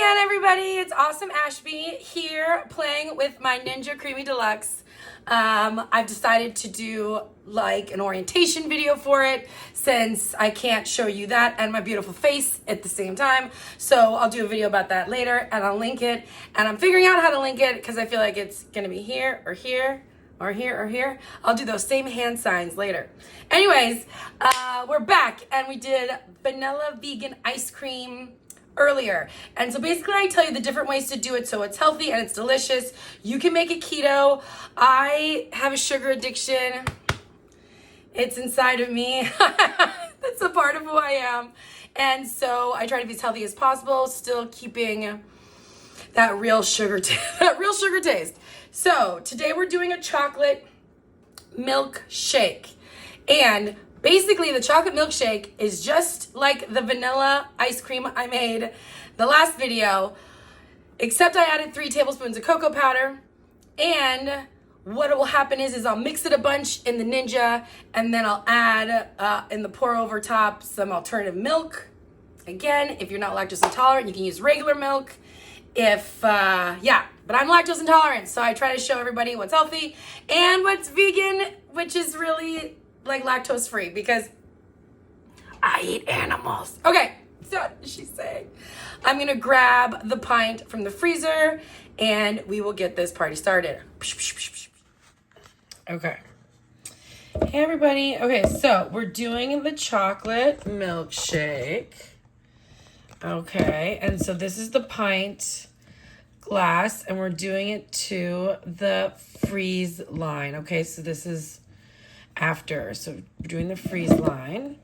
again, everybody. It's Awesome Ashby here playing with my Ninja Creamy Deluxe. I've decided to do like an orientation video for it since I can't show you that and my beautiful face at the same time. So I'll do a video about that later and I'll link it. And I'm figuring out how to link it because I feel like it's going to be here or here or here or here. I'll do those same hand signs later. Anyways, we're back and we did vanilla vegan ice cream earlier. And so basically I tell you the different ways to do it so it's healthy and it's delicious. You can make it keto. I have a sugar addiction. It's inside of me. That's a part of who I am. And so I try to be as healthy as possible, still keeping that real sugar taste. So today we're doing a chocolate milkshake. And basically, the chocolate milkshake is just like the vanilla ice cream I made the last video, except I added 3 tablespoons of cocoa powder. And what will happen is I'll mix it a bunch in the Ninja, and then I'll add in the pour over top some alternative milk. Again, if you're not lactose intolerant, you can use regular milk. But I'm lactose intolerant, so I try to show everybody what's healthy and what's vegan, which is really like lactose free because I eat animals. Okay, so what did she say? I'm gonna grab the pint from the freezer and we will get this party started. Okay. Hey everybody. Okay, so we're doing the chocolate milkshake. Okay, and so this is the pint glass and we're doing it to the freeze line. Okay, so this is after. So we're doing the freeze line.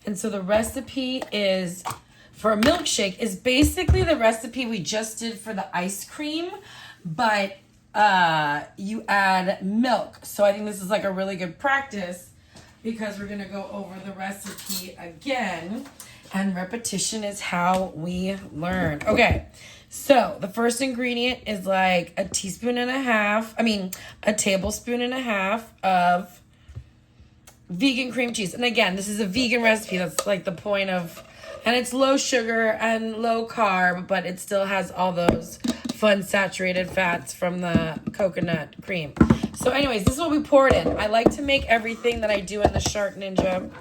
And so the recipe is for a milkshake is basically the recipe we just did for the ice cream, but you add milk. So I think this is like a really good practice because we're gonna go over the recipe again, and repetition is how we learn. Okay, so the first ingredient is like a tablespoon and a half of vegan cream cheese. And again, this is a vegan recipe. That's like the point of, and it's low sugar and low carb, but it still has all those fun saturated fats from the coconut cream. So anyways, this is what we poured in. I like to make everything that I do in the Shark Ninja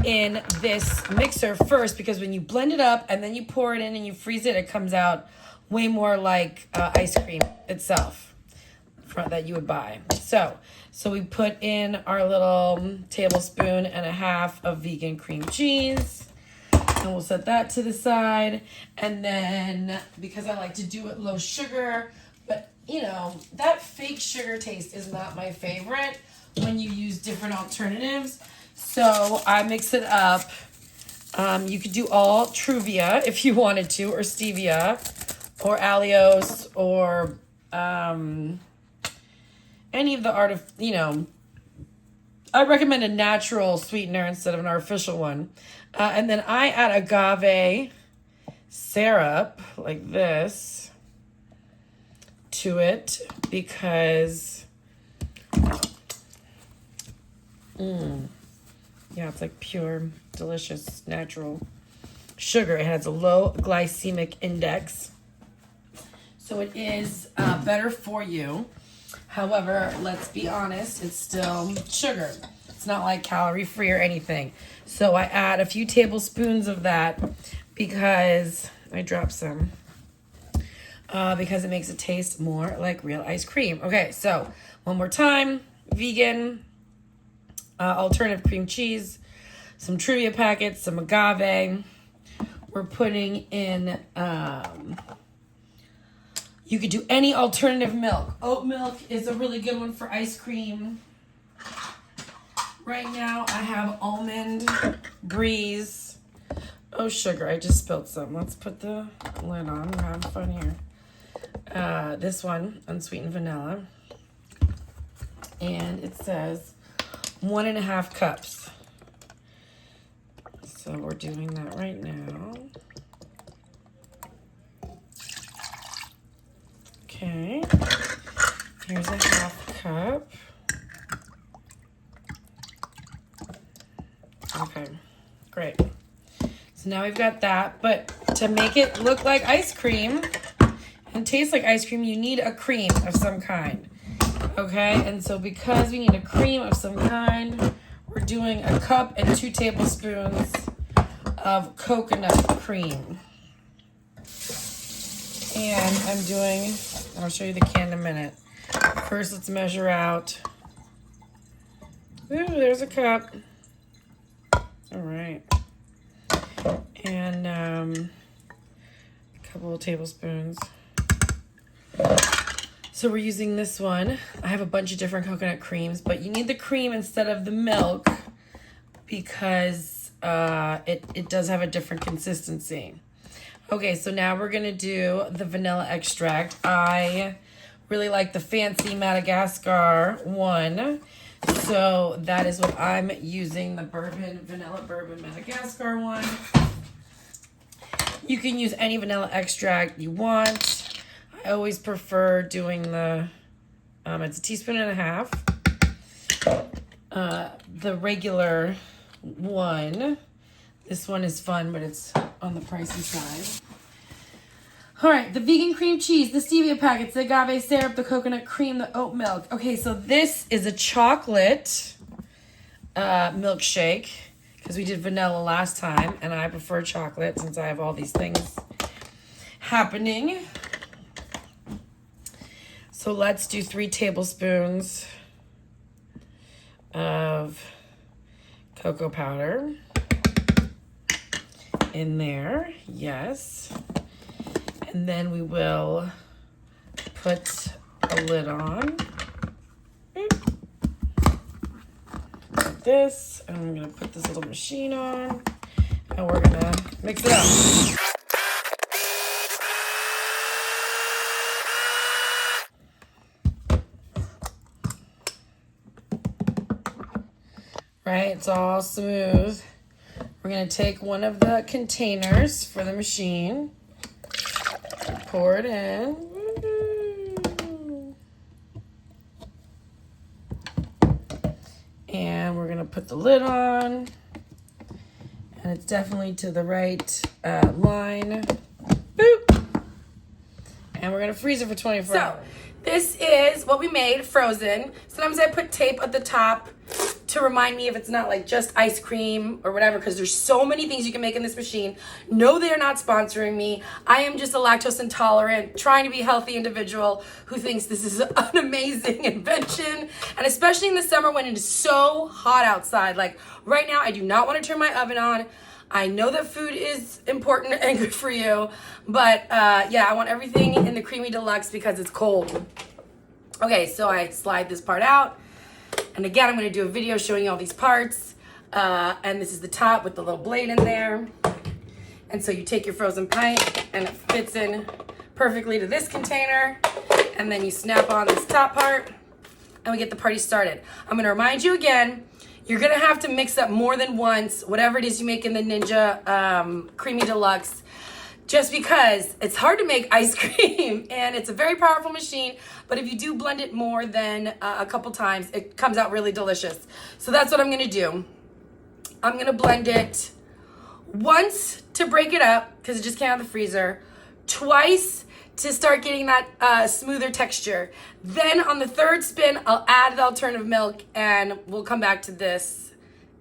in this mixer first, because when you blend it up and then you pour it in and you freeze it, it comes out way more like ice cream itself that you would buy. So we put in our little tablespoon and a half of vegan cream cheese, and we'll set that to the side. And then, because I like to do it low sugar, but you know, that fake sugar taste is not my favorite when you use different alternatives. So I mix it up. You could do all Truvia if you wanted to, or stevia, or allulose, or any of the I recommend a natural sweetener instead of an artificial one. And then I add agave syrup like this to it because, it's like pure, delicious, natural sugar. It has a low glycemic index, so it is better for you. However, let's be honest, it's still sugar. It's not like calorie free or anything. So I add a few tablespoons of that because I dropped some. Because it makes it taste more like real ice cream. Okay, so one more time. Vegan, alternative cream cheese, some Truvia packets, some agave. We're putting in... you could do any alternative milk. Oat milk is a really good one for ice cream. Right now, I have almond breeze. Oh, sugar. I just spilled some. Let's put the lid on. We're having fun here. This one, unsweetened vanilla. And it says 1.5 cups. So we're doing that right now. Okay, here's a 1/2 cup. Okay, great. So now we've got that, but to make it look like ice cream and taste like ice cream, you need a cream of some kind. Okay, and so because we need a cream of some kind, we're doing a cup and 2 tablespoons of coconut cream. And I'll show you the can in a minute. First, let's measure out. Ooh, there's a cup. All right. And a couple of tablespoons. So we're using this one. I have a bunch of different coconut creams, but you need the cream instead of the milk because it does have a different consistency. Okay, so now we're gonna do the vanilla extract. I really like the fancy Madagascar one. So that is what I'm using, the vanilla bourbon Madagascar one. You can use any vanilla extract you want. I always prefer doing the, it's 1.5 teaspoons. The regular one. This one is fun, but it's on the pricey side. All right, the vegan cream cheese, the stevia packets, the agave syrup, the coconut cream, the oat milk. Okay, so this is a chocolate milkshake because we did vanilla last time, and I prefer chocolate since I have all these things happening. So let's do 3 tablespoons of cocoa powder in there. Yes. And then we will put a lid on. Like this. And I'm going to put this little machine on. And we're going to mix it up. Right, it's all smooth. We're going to take one of the containers for the machine. Pour it in. And we're going to put the lid on. And it's definitely to the right line. Boop. And we're going to freeze it for 24 hours. So, this is what we made, frozen. Sometimes I put tape at the top to remind me if it's not like just ice cream or whatever, because there's so many things you can make in this machine. No, they're not sponsoring me. I am just a lactose intolerant, trying to be a healthy individual who thinks this is an amazing invention. And especially in the summer when it is so hot outside. Like right now, I do not want to turn my oven on. I know that food is important and good for you, but yeah, I want everything in the Creamy Deluxe because it's cold. Okay, so I slide this part out. And again, I'm going to do a video showing you all these parts. And this is the top with the little blade in there. And so you take your frozen pint and it fits in perfectly to this container. And then you snap on this top part and we get the party started. I'm going to remind you again, you're going to have to mix up more than once, whatever it is you make in the Ninja Creamy Deluxe. Just because it's hard to make ice cream and it's a very powerful machine, but if you do blend it more than a couple times, it comes out really delicious. So that's what I'm gonna do. I'm gonna blend it once to break it up, because it just came out of the freezer, twice to start getting that smoother texture. Then on the third spin, I'll add the alternative milk and we'll come back to this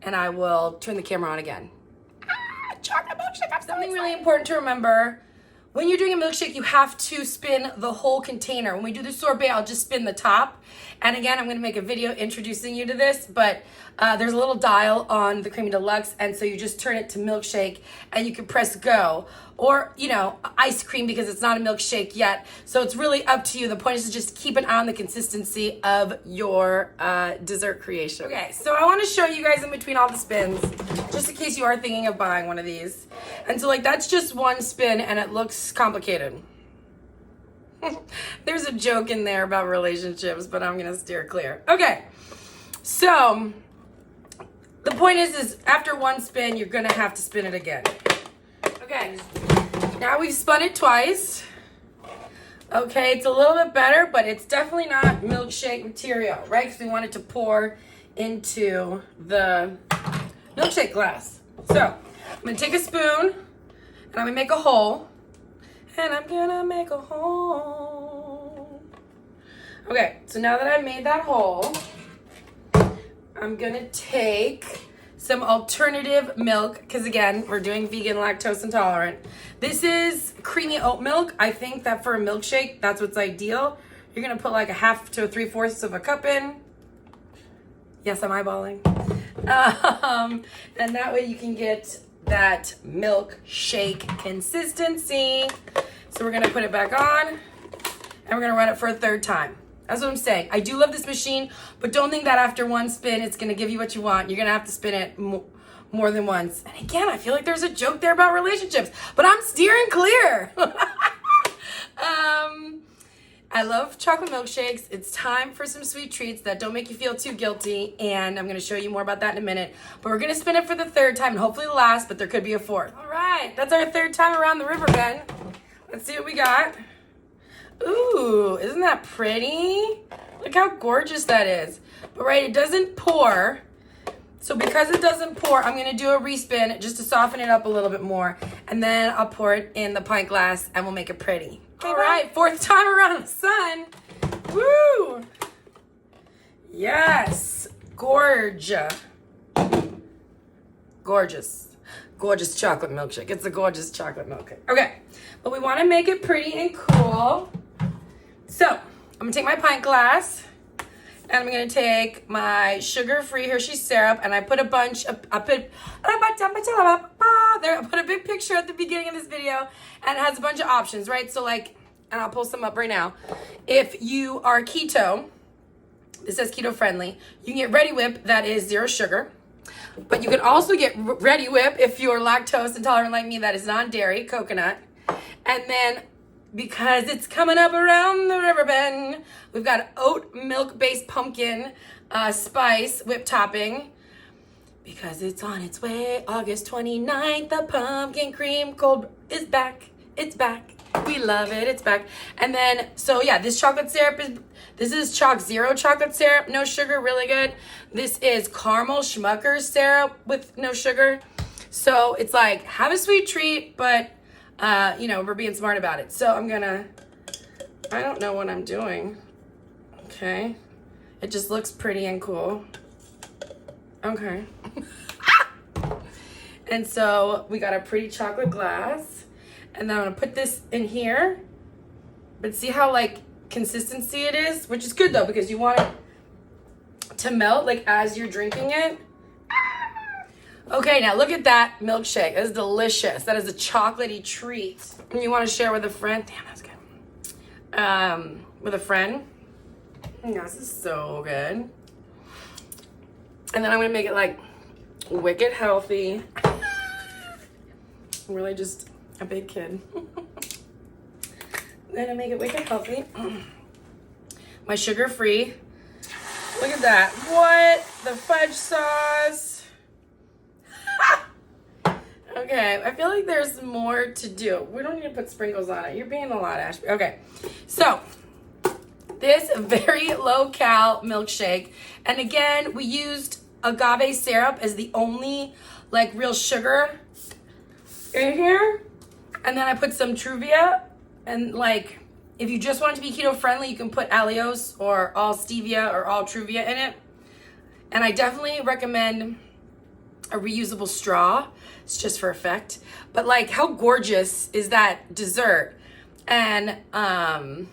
and I will turn the camera on again. Chocolate milkshake. Something really important to remember. When you're doing a milkshake, you have to spin the whole container. When we do the sorbet, I'll just spin the top. And again, I'm going to make a video introducing you to this, but there's a little dial on the Creamy Deluxe, and so you just turn it to milkshake, and you can press go. Or, you know, ice cream, because it's not a milkshake yet. So it's really up to you. The point is to just keep an eye on the consistency of your dessert creation. Okay, so I want to show you guys in between all the spins, just in case you are thinking of buying one of these. And so, like, that's just one spin, and it looks complicated. There's a joke in there about relationships, but I'm gonna steer clear. Okay, so the point is after one spin, you're gonna have to spin it again. Okay, now we've spun it twice. Okay, it's a little bit better, but it's definitely not milkshake material, right? Because we want it to pour into the milkshake glass. So I'm gonna take a spoon And I'm gonna make a hole. And I'm gonna make a hole. Okay, so now that I've made that hole, I'm gonna take some alternative milk, because again, we're doing vegan, lactose intolerant. This is creamy oat milk. I think that for a milkshake, that's what's ideal. You're gonna put like a 1/2 to 3/4 of a cup in. Yes, I'm eyeballing. And that way you can get that milkshake consistency. So we're gonna put it back on and we're gonna run it for a 3rd time. That's what I'm saying. I do love this machine, but don't think that after one spin, it's gonna give you what you want. You're gonna have to spin it more than once. And again, I feel like there's a joke there about relationships, but I'm steering clear. I love chocolate milkshakes. It's time for some sweet treats that don't make you feel too guilty, and I'm gonna show you more about that in a minute. But we're gonna spin it for the 3rd time, and hopefully the last, but there could be a 4th. All right, that's our 3rd time around the river bend. Let's see what we got. Ooh, isn't that pretty? Look how gorgeous that is. But right, it doesn't pour. So because it doesn't pour, I'm gonna do a respin just to soften it up a little bit more. And then I'll pour it in the pint glass and we'll make it pretty. All right, 4th time around the sun. Woo! Yes, gorgeous. Gorgeous. Gorgeous chocolate milkshake. It's a gorgeous chocolate milkshake. Okay, but we wanna make it pretty and cool. So, I'm gonna take my pint glass and I'm gonna take my sugar-free Hershey syrup and I put a bunch of, I put a big picture at the beginning of this video and it has a bunch of options, right? So like, and I'll pull some up right now. If you are keto, this says keto friendly, you can get Ready Whip that is 0 sugar. But you can also get Ready Whip if you're lactose intolerant like me that is non-dairy, coconut. And then because it's coming up around the river bend, we've got oat milk-based pumpkin spice whip topping. Because it's on its way, August 29th, the pumpkin cream cold is back. It's back. We love it. It's back. And then, so yeah, this chocolate syrup this is Chalk Zero chocolate syrup, no sugar, really good. This is caramel Schmucker's syrup with no sugar. So it's like, have a sweet treat, but you know, we're being smart about it. So I don't know what I'm doing. Okay. It just looks pretty and cool. Okay. And so we got a pretty chocolate glass. And then I'm gonna put this in here. But see how like consistency it is? Which is good though, because you want it to melt like as you're drinking it. Okay, now look at that milkshake. That is delicious. That is a chocolatey treat. And you want to share with a friend? Damn, that's good. With a friend. Yeah, this is so good. And then I'm going to make it like wicked healthy. I'm really just a big kid. Then I make it wicked healthy. My sugar-free. Look at that. What? The fudge sauce. Okay, I feel like there's more to do. We don't need to put sprinkles on it. You're being a lot, Ashby. Okay, so this very low-cal milkshake. And again, we used agave syrup as the only like real sugar in here. And then I put some Truvia. And like, if you just want it to be keto friendly, you can put Allios or all stevia or all Truvia in it. And I definitely recommend a reusable straw. It's just for effect. But like, how gorgeous is that dessert? And I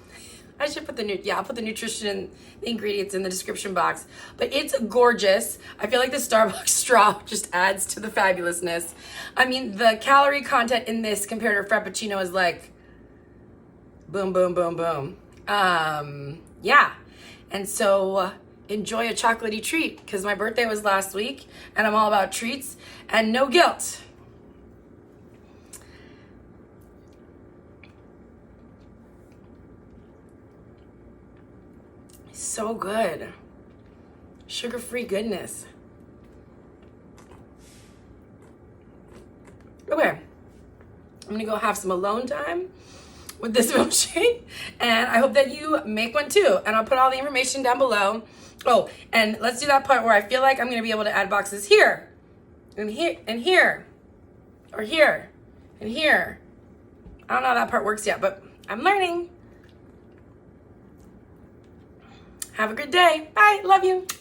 should put I'll put the nutrition, the ingredients in the description box. But it's gorgeous. I feel like the Starbucks straw just adds to the fabulousness. I mean, the calorie content in this compared to Frappuccino is like boom, boom, boom, boom. Yeah. And so enjoy a chocolatey treat, because my birthday was last week and I'm all about treats and no guilt. So good. Sugar-free goodness. Okay. I'm gonna go have some alone time with this milkshake, and I hope that you make one too. And I'll put all the information down below. Oh, and let's do that part where I feel like I'm gonna be able to add boxes here, and here, and here, or here, And here, I don't know how that part works yet, but I'm learning. Have a good day. Bye. Love you.